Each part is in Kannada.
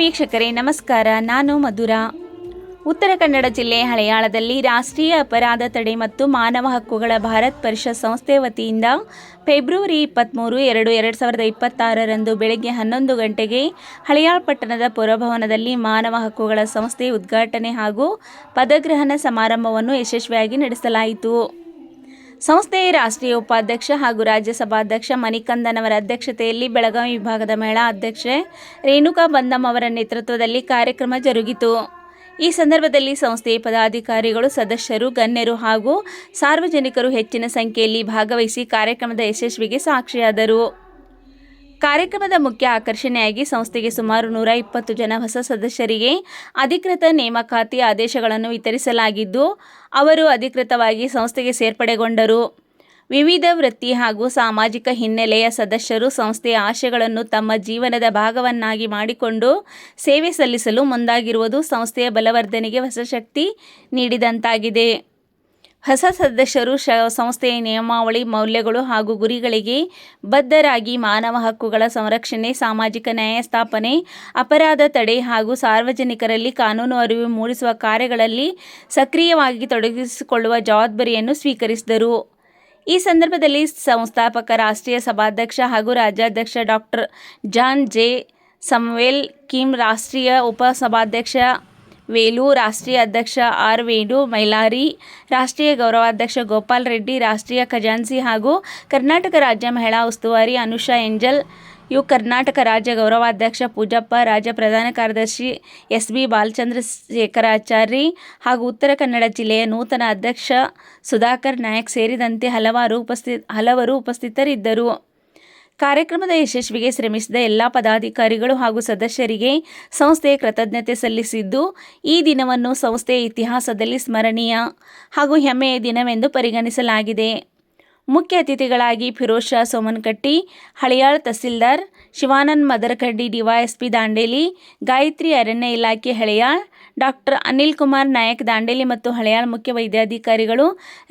ವೀಕ್ಷಕರೇ ನಮಸ್ಕಾರ, ನಾನು ಮಧುರಾ. ಉತ್ತರ ಕನ್ನಡ ಜಿಲ್ಲೆ ಹಳೆಯಾಳದಲ್ಲಿ ರಾಷ್ಟ್ರೀಯ ಅಪರಾಧ ತಡೆ ಮತ್ತು ಮಾನವ ಹಕ್ಕುಗಳ ಭಾರತ್ ಪರಿಷತ್ ಸಂಸ್ಥೆ ವತಿಯಿಂದ ಫೆಬ್ರವರಿ 23, 2026 ಬೆಳಗ್ಗೆ 11 ಗಂಟೆಗೆ ಹಳೆಯಾಳ ಪಟ್ಟಣದ ಪುರಭವನದಲ್ಲಿ ಮಾನವ ಹಕ್ಕುಗಳ ಸಂಸ್ಥೆ ಉದ್ಘಾಟನೆ ಹಾಗೂ ಪದಗ್ರಹಣ ಸಮಾರಂಭವನ್ನು ಯಶಸ್ವಿಯಾಗಿ ನಡೆಸಲಾಯಿತು. ಸಂಸ್ಥೆಯ ರಾಷ್ಟ್ರೀಯ ಉಪಾಧ್ಯಕ್ಷ ಹಾಗೂ ರಾಜ್ಯಸಭಾಧ್ಯಕ್ಷ ಮಣಿಕಂದನ್ ಅವರ ಅಧ್ಯಕ್ಷತೆಯಲ್ಲಿ ಬೆಳಗಾವಿ ವಿಭಾಗದ ಮಹಿಳಾ ಅಧ್ಯಕ್ಷೆ ರೇಣುಕಾ ಬಂದಮ್ ಅವರ ನೇತೃತ್ವದಲ್ಲಿ ಕಾರ್ಯಕ್ರಮ ಜರುಗಿತು. ಈ ಸಂದರ್ಭದಲ್ಲಿ ಸಂಸ್ಥೆಯ ಪದಾಧಿಕಾರಿಗಳು, ಸದಸ್ಯರು, ಗಣ್ಯರು ಹಾಗೂ ಸಾರ್ವಜನಿಕರು ಹೆಚ್ಚಿನ ಸಂಖ್ಯೆಯಲ್ಲಿ ಭಾಗವಹಿಸಿ ಕಾರ್ಯಕ್ರಮದ ಯಶಸ್ವಿಗೆ ಸಾಕ್ಷಿಯಾದರು. ಕಾರ್ಯಕ್ರಮದ ಮುಖ್ಯ ಆಕರ್ಷಣೆಯಾಗಿ ಸಂಸ್ಥೆಗೆ ಸುಮಾರು 120 ಜನ ಹೊಸ ಸದಸ್ಯರಿಗೆ ಅಧಿಕೃತ ನೇಮಕಾತಿ ಆದೇಶಗಳನ್ನು ವಿತರಿಸಲಾಗಿದ್ದು, ಅವರು ಅಧಿಕೃತವಾಗಿ ಸಂಸ್ಥೆಗೆ ಸೇರ್ಪಡೆಗೊಂಡರು. ವಿವಿಧ ವೃತ್ತಿ ಹಾಗೂ ಸಾಮಾಜಿಕ ಹಿನ್ನೆಲೆಯ ಸದಸ್ಯರು ಸಂಸ್ಥೆಯ ಆಶಯಗಳನ್ನು ತಮ್ಮ ಜೀವನದ ಭಾಗವನ್ನಾಗಿ ಮಾಡಿಕೊಂಡು ಸೇವೆ ಸಲ್ಲಿಸಲು ಮುಂದಾಗಿರುವುದು ಸಂಸ್ಥೆಯ ಬಲವರ್ಧನೆಗೆ ಹೊಸ ಶಕ್ತಿ ನೀಡಿದಂತಾಗಿದೆ. ಹೊಸ ಸದಸ್ಯರು ಸಂಸ್ಥೆಯ ನಿಯಮಾವಳಿ, ಮೌಲ್ಯಗಳು ಹಾಗೂ ಗುರಿಗಳಿಗೆ ಬದ್ಧರಾಗಿ ಮಾನವ ಹಕ್ಕುಗಳ ಸಂರಕ್ಷಣೆ, ಸಾಮಾಜಿಕ ನ್ಯಾಯ ಸ್ಥಾಪನೆ, ಅಪರಾಧ ತಡೆ ಹಾಗೂ ಸಾರ್ವಜನಿಕರಲ್ಲಿ ಕಾನೂನು ಅರಿವು ಮೂಡಿಸುವ ಕಾರ್ಯಗಳಲ್ಲಿ ಸಕ್ರಿಯವಾಗಿ ತೊಡಗಿಸಿಕೊಳ್ಳುವ ಜವಾಬ್ದಾರಿಯನ್ನು ಸ್ವೀಕರಿಸಿದರು. ಈ ಸಂದರ್ಭದಲ್ಲಿ ಸಂಸ್ಥಾಪಕ ರಾಷ್ಟ್ರೀಯ ಸಭಾಧ್ಯಕ್ಷ ಹಾಗೂ ರಾಜ್ಯಾಧ್ಯಕ್ಷ ಡಾಕ್ಟರ್ ಜಾನ್ ಜೆ. ಸಮುವೆಲ್ ಕಿಮ್, ರಾಷ್ಟ್ರೀಯ ಉಪಸಭಾಧ್ಯಕ್ಷ ವೇಲು, ರಾಷ್ಟ್ರೀಯ ಅಧ್ಯಕ್ಷ ಆರ್. ವೇಣು ಮೈಲಾರಿ, ರಾಷ್ಟ್ರೀಯ ಗೌರವಾಧ್ಯಕ್ಷ ಗೋಪಾಲ್ ರೆಡ್ಡಿ, ರಾಷ್ಟ್ರೀಯ ಖಜಾಂಚಿ ಹಾಗೂ ಕರ್ನಾಟಕ ರಾಜ್ಯ ಮಹಿಳಾ ಉಸ್ತುವಾರಿ ಅನುಷಾ ಎಂಜಲ್, ಕರ್ನಾಟಕ ರಾಜ್ಯ ಗೌರವಾಧ್ಯಕ್ಷ ಪೂಜಪ್ಪ, ರಾಜ್ಯ ಪ್ರಧಾನ ಕಾರ್ಯದರ್ಶಿ ಎಸ್. ಬಿ. ಬಾಲಚಂದ್ರಶೇಖರಾಚಾರಿ ಹಾಗೂ ಉತ್ತರ ಕನ್ನಡ ಜಿಲ್ಲೆಯ ನೂತನ ಅಧ್ಯಕ್ಷ ಸುಧಾಕರ್ ನಾಯಕ್ ಸೇರಿದಂತೆ ಹಲವರು ಉಪಸ್ಥಿತರಿದ್ದರು. ಕಾರ್ಯಕ್ರಮದ ಯಶಸ್ವಿಗೆ ಶ್ರಮಿಸಿದ ಎಲ್ಲ ಪದಾಧಿಕಾರಿಗಳು ಹಾಗೂ ಸದಸ್ಯರಿಗೆ ಸಂಸ್ಥೆ ಕೃತಜ್ಞತೆ ಸಲ್ಲಿಸಿದ್ದು, ಈ ದಿನವನ್ನು ಸಂಸ್ಥೆಯ ಇತಿಹಾಸದಲ್ಲಿ ಸ್ಮರಣೀಯ ಹಾಗೂ ಹೆಮ್ಮೆಯ ದಿನವೆಂದು ಪರಿಗಣಿಸಲಾಗಿದೆ. ಮುಖ್ಯ ಅತಿಥಿಗಳಾಗಿ ಫಿರೋಜ್ ಶಾ ಸೋಮನಕಟ್ಟಿ, ಹಳೆಯಾಳ ತಹಸೀಲ್ದಾರ್, ಶಿವಾನಂದ್ ಮದರಕಡ್ಡಿ, ಡಿವೈಎಸ್ಪಿ ದಾಂಡೇಲಿ, ಗಾಯತ್ರಿ, ಅರಣ್ಯ ಇಲಾಖೆ ಹಳೆಯಾಳ, ಡಾಕ್ಟರ್ ಅನಿಲ್ ಕುಮಾರ್ ನಾಯಕ್ ದಾಂಡೇಲಿ ಮತ್ತು ಹಳೆಯಾಳ ಮುಖ್ಯ ವೈದ್ಯಾಧಿಕಾರಿಗಳು,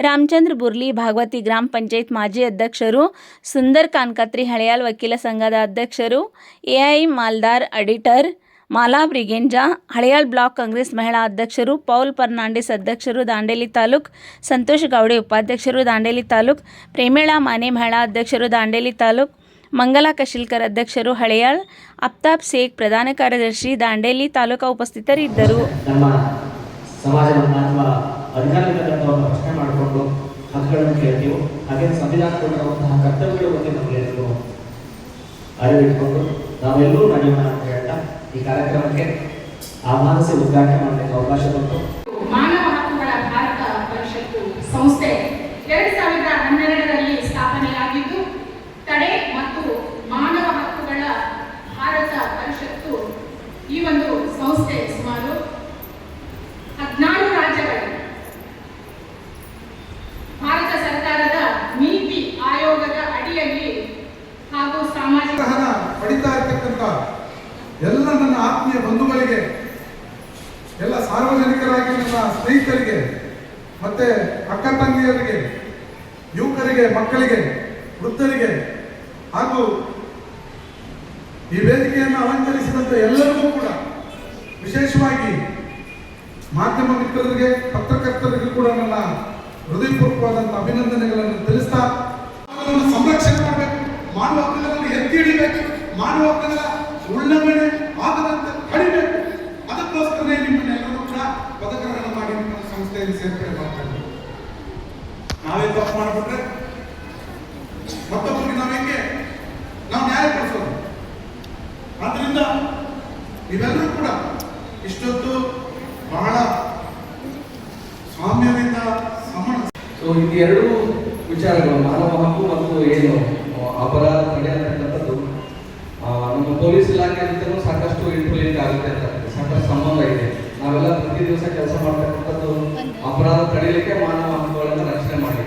ರಾಮಚಂದ್ರ ಬುರ್ಲಿ, ಭಾಗವತಿ ಗ್ರಾಮ ಪಂಚಾಯತ್ ಮಾಜಿ ಅಧ್ಯಕ್ಷರು, ಸುಂದರ್ ಕಾನ್ಕತ್ರಿ, ಹಳೆಯಾಳ ವಕೀಲ ಸಂಘದ ಅಧ್ಯಕ್ಷರು, AI Maldar auditor, Mala Braganza, Haliyal block Congress ಮಹಿಳಾ ಅಧ್ಯಕ್ಷರು, ಪೌಲ್ ಫರ್ನಾಂಡಿಸ್ ಅಧ್ಯಕ್ಷರು ದಾಂಡೇಲಿ ತಾಲೂಕ್, ಸಂತೋಷ್ ಗೌಡೆ ಉಪಾಧ್ಯಕ್ಷರು ದಾಂಡೇಲಿ ತಾಲೂಕ್, ಪ್ರೇಮೇಳಾ ಮಾನೆ ಮಹಿಳಾ ಅಧ್ಯಕ್ಷರು ದಾಂಡೇಲಿ ತಾಲೂಕ್, ಮಂಗಲಾ ಕಶಿಲ್ಕರ್ ಅಧ್ಯಕ್ಷರು ಹಳೆಯಾಳ, ಅಫ್ತಾಬ್ ಶೇಖ್ ಪ್ರಧಾನ ಕಾರ್ಯದರ್ಶಿ ದಾಂಡೇಲಿ ತಾಲೂಕು ಉಪಸ್ಥಿತರಿದ್ದರು. ನಮ್ಮ ಸಮಾಜವನ್ನು ಅಥವಾ ಅಧಿಕಾರಿಗಳನ್ನು ಪ್ರಶ್ನೆ ಮಾಡಿಕೊಂಡು ಹಕ್ಕುಗಳನ್ನು ಕೇಳ್ತೀವಿ. ಹಾಗೆ ಸಂವಿಧಾನ ಕೊಟ್ಟಿರುವಂತಹ ಕರ್ತವ್ಯಗಳ ಬಗ್ಗೆ ನಮಗೆಲ್ಲರೂ ಅರಿವಿಟ್ಕೊಂಡು ನಾವೆಲ್ಲರೂ ನಡೆಯೋಣ ಅಂತ ಹೇಳ್ತಾ ಈ ಕಾರ್ಯಕ್ರಮಕ್ಕೆ ಆಹ್ವಾನಿಸಿ ಉದ್ಘಾಟನೆ ಮಾಡಲಿಕ್ಕೆ ಅವಕಾಶ ಬಂತು. ಮಾನವ ಹಕ್ಕುಗಳ ಭಾರತ ಪರಿಷತ್ತು ಸಂಸ್ಥೆ 2012ರಲ್ಲಿ ಸ್ಥಾಪನೆಯಾಗಿದ್ದು, ತಡೆ ಮತ್ತು ಮಾನವ ಹಕ್ಕುಗಳ ಭಾರತ ಪರಿಷತ್ತು ಈ ಒಂದು ಸಂಸ್ಥೆ ಸುಮಾರು 14 ರಾಜ್ಯಗಳು ಭಾರತ ಸರ್ಕಾರದ ನೀತಿ ಆಯೋಗದ ಅಡಿಯಲ್ಲಿ ಹಾಗೂ ಸಾಮಾಜಿಕ ಪಡಿತಾ ಇರ್ತಕ್ಕಂಥ ಎಲ್ಲ ನನ್ನ ಆತ್ಮೀಯ ಬಂಧುಗಳಿಗೆ, ಎಲ್ಲ ಸಾರ್ವಜನಿಕರಾಗಿ ನನ್ನ ಸ್ನೇಹಿತರಿಗೆ, ಮತ್ತೆ ಅಕ್ಕ ತಂಗಿಯರಿಗೆ, ಯುವಕರಿಗೆ, ಮಕ್ಕಳಿಗೆ, ವೃದ್ಧರಿಗೆ ಹಾಗೂ ಈ ವೇದಿಕೆಯನ್ನು ಅಲಂಕರಿಸಿದಂಥ ಎಲ್ಲರಿಗೂ ಕೂಡ, ವಿಶೇಷವಾಗಿ ಮಾಧ್ಯಮ ಮಿತ್ರರಿಗೆ, ಪತ್ರಕರ್ತರಿಗೂ ಕೂಡ ನನ್ನ ಹೃದಯಪೂರ್ವಕವಾದಂಥ ಅಭಿನಂದನೆಗಳನ್ನು ತಿಳಿಸ್ತಾ, ಸಂರಕ್ಷಣೆ ಮಾಡಬೇಕು, ಮಾನವ ಹಕ್ಕುಗಳನ್ನು ಎತ್ತಿ ಹಿಡಿಬೇಕು, ಮಾನವ ಹಕ್ಕುಗಳ ಉಲ್ಲಂಘನೆ ಆಗದಂತೆ ತಡಿಬೇಕು. ಅದಕ್ಕೋಸ್ಕರನೇ ನಿಮ್ಮನ್ನೆಲ್ಲರೂ ಕೂಡ ಪದಗ್ರಹಣ ಮಾಡಿ ನಿಮ್ಮ ಸಂಸ್ಥೆಯಲ್ಲಿ ಸೇರ್ಪಡೆ ಮಾಡ್ತಾರೆ. ನಾವೇ ತಪ್ಪು ಮಾಡಿಬಿಟ್ರೆ ಮತ್ತೊಬ್ಬರಿಗೆ ನಾವು ನ್ಯಾಯ ಕೊಡಿಸೋದು. ಆದ್ರಿಂದ ನೀವೆಲ್ಲರೂ ಕೂಡ ಇಷ್ಟೊತ್ತು ಬಹಳ ಸಾಮ್ಯದಿಂದ ಇದು ಎರಡು ವಿಚಾರಗಳು, ಮಾನವ ಹಕ್ಕು ಮತ್ತು ಏನು ಅಪರಾಧ ತಡೆ ಅಂತಕ್ಕಂಥದ್ದು ನಮ್ಮ ಪೊಲೀಸ್ ಇಲಾಖೆ ಜೊತೆ ಸಾಕಷ್ಟು ಇಂಟರ್ಲಿಂಕ್ ಆಗುತ್ತೆ ಅಂತ, ಸಾಕಷ್ಟು ಸಂಬಂಧ ಇದೆ. ನಾವೆಲ್ಲ ಪ್ರತಿ ದಿವಸ ಕೆಲಸ ಮಾಡ್ತಕ್ಕಂಥದ್ದು ಅಪರಾಧ ತಡೆಯಲಿಕ್ಕೆ, ಮಾನವ ಹಕ್ಕುಗಳನ್ನು ರಕ್ಷಣೆ ಮಾಡಿ,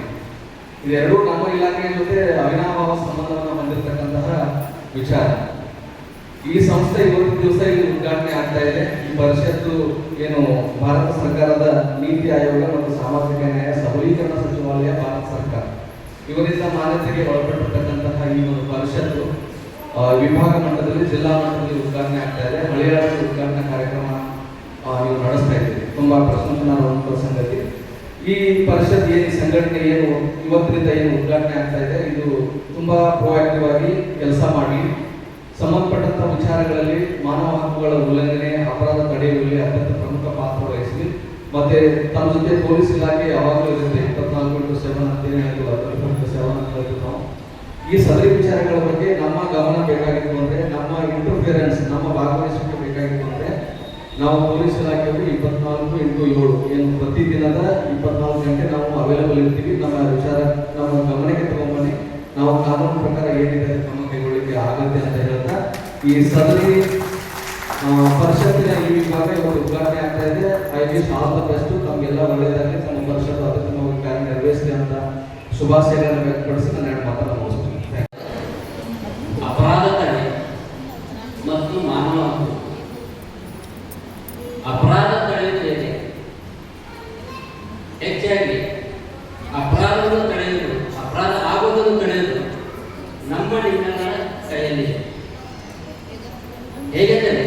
ಇದೆರಡೂ ನಮ್ಮ ಇಲಾಖೆಯ ಜೊತೆ ಅವಿನಾಭಾವ ಸಂಬಂಧವನ್ನು ಹೊಂದಿರತಕ್ಕಂತಹ ವಿಚಾರ. ಈ ಸಂಸ್ಥೆ ಇವತ್ತು ದಿವಸ ಇಲ್ಲಿ ಉದ್ಘಾಟನೆ ಆಗ್ತಾ ಇದೆ. ಈ ಪರಿಷತ್ತು ಏನು ಭಾರತ ಸರ್ಕಾರದ ನೀತಿ ಆಯೋಗ ಮತ್ತು ಸಾಮಾಜಿಕ ನ್ಯಾಯ ಸಬಲೀಕರಣ ಸಚಿವಾಲಯ, ಭಾರತ ಸರ್ಕಾರ ಇವರಿಂದ ಮಾನ್ಯತೆಗೆ ಒಳಪಟ್ಟಿರ್ತಕ್ಕಂತಹ ಈ ಒಂದು ಪರಿಷತ್ತು ವಿಭಾಗ ಮಟ್ಟದಲ್ಲಿ ಜಿಲ್ಲಾ ಮಟ್ಟದಲ್ಲಿ ಉದ್ಘಾಟನೆ ಆಗ್ತಾ ಇದೆ. ಹಳಿಯಾಳದ ಉದ್ಘಾಟನಾ ಕಾರ್ಯಕ್ರಮ ನೀವು ನಡೆಸ್ತಾ ಇದ್ದೀವಿ. ತುಂಬಾ ಪ್ರಶಂಸನಾರ್ಹ ಸಂಗತಿ. ಈ ಪರಿಷತ್ ಏನು ಸಂಘಟನೆ ಏನು ಇವತ್ತಿನಿಂದ ಏನು ಉದ್ಘಾಟನೆ ಆಗ್ತಾ ಇದೆ, ಇದು ತುಂಬಾ ಪ್ರೊಆಕ್ಟಿವ್ ಆಗಿ ಕೆಲಸ ಮಾಡಿ ಸಂಬಂಧಪಟ್ಟಂತ ವಿಚಾರಗಳಲ್ಲಿ ಮಾನವ ಹಕ್ಕುಗಳ ಉಲ್ಲಂಘನೆ, ಅಪರಾಧ ತಡೆಯುವಲ್ಲಿ ಅತ್ಯಂತ ಪ್ರಮುಖ ಪಾತ್ರ ವಹಿಸಲಿ. ಮತ್ತೆ ತಮ್ಮ ಜೊತೆ ಪೊಲೀಸ್ ಇಲಾಖೆ ಯಾವಾಗಲೂ ಇರುತ್ತೆ. 24/7 ಅಂತ ಏನು ಹೇಳಿದ್ರು, 24/7 ಅಂತ ಹೇಳಿದ್ರು ನಾವು. ಈ ಸದರಿ ವಿಚಾರಗಳ ಬಗ್ಗೆ ನಮ್ಮ ಗಮನ ಬೇಕಾಗಿತ್ತು ಅಂದ್ರೆ, ನಮ್ಮ ಇಂಟರ್ಫಿಯರೆನ್ಸ್, ನಮ್ಮ ಭಾಗವಹಿಸುವಿಕೆ ಬೇಕಾಗಿತ್ತು ಅಂದ್ರೆ, ನಾವು ಪೊಲೀಸ್ ಇಲಾಖೆಯವರು 24/7 ಏನು ಪ್ರತಿದಿನದ 24 ಗಂಟೆ ನಾವು ಅವೈಲೇಬಲ್ ಇರ್ತೀವಿ. ನಮ್ಮ ವಿಚಾರ ನಮ್ಮ ಗಮನಕ್ಕೆ ತಗೊಂಡ್ಬನ್ನಿ, ನಾವು ಕಾನೂನು ಪ್ರಕಾರ ಏನಿದೆ ಕ್ರಮ ಕೈಗೊಳ್ಳಿಕ್ಕೆ ಆಗುತ್ತೆ ಅಂತ ಹೇಳ್ತಾ, ಈ ಸದರಿ ಪರಿಷತ್ತಿನ ಈ ವಿಭಾಗ ಇವತ್ತು ಉದ್ಘಾಟನೆ ಆಗ್ತಾ ಇದೆ. I wish all the best. ತಮಗೆಲ್ಲ ಒಳ್ಳೆಯದಾಗಲಿ, ತಮ್ಮ ಪರಿಷತ್ತು ಅತ್ಯುತ್ತಮವಾಗಿ ಕಾರ್ಯನಿರ್ವಹಿಸಲಿ ಅಂತ ಶುಭಾಶಯಗಳನ್ನು ವ್ಯಕ್ತಪಡಿಸಿ ನನ್ನ ಎರಡು ಮಾತನ್ನು ಮುಗಿಸ್ತೀನಿ. ಅಪರಾಧ ತಡೆ ಮತ್ತು ಮಾನವ ಹಕ್ಕು. ಅಪರಾಧ ತಡೆಯುವುದು ಹೇಗೆ? ಹೆಚ್ಚಾಗಿ ಅಪರಾಧವನ್ನು ತಡೆಯುವುದು, ಅಪರಾಧ ಆಗುವುದನ್ನು ತಡೆಯುವುದು ನಮ್ಮ ನಿಮ್ಮೆಲ್ಲರ ಕೈಯಲ್ಲಿದೆ. ಹೇಗೆಂದರೆ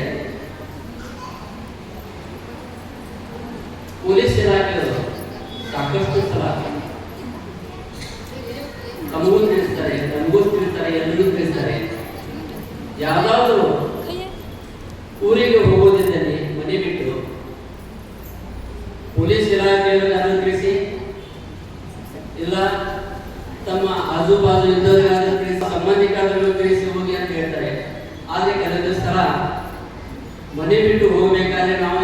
ಪೊಲೀಸ್ ಇಲಾಖೆಯವರು ಸಾಕಷ್ಟು ಸಲ ತಮಗೂ ತಿಳಿಸ್ತಾರೆ, ನಮಗೂ ತಿಳಿಸ್ತಾರೆ, ಎಲ್ಲರಿಗೂ ತಿಳಿಸ್ತಾರೆ. ಯಾವ್ದಾದ್ರು ಊರಿಗೆ ಹೋಗೋದಿದ್ದಲ್ಲಿ ಮನೆ ಬಿಟ್ಟು ಪೊಲೀಸ್ ಇಲಾಖೆಯವರಿಗಾದ್ರೂ ತಿಳಿಸಿ, ಇಲ್ಲ ತಮ್ಮ ಆಜುಬಾಜು ಇದ್ದವರಿಗಾದ್ರೂ ತಿಳಿಸಿ, ಸಂಬಂಧಿಕರಾದ್ರೂ ತಿಳಿಸಿ ಹೋಗಿ ಅಂತ ಹೇಳ್ತಾರೆ. ಆದ್ರೆ ಕೆಲವೊಂದು ಸಲ ಮನೆ ಬಿಟ್ಟು ಹೋಗಬೇಕಾದ್ರೆ ನಾವು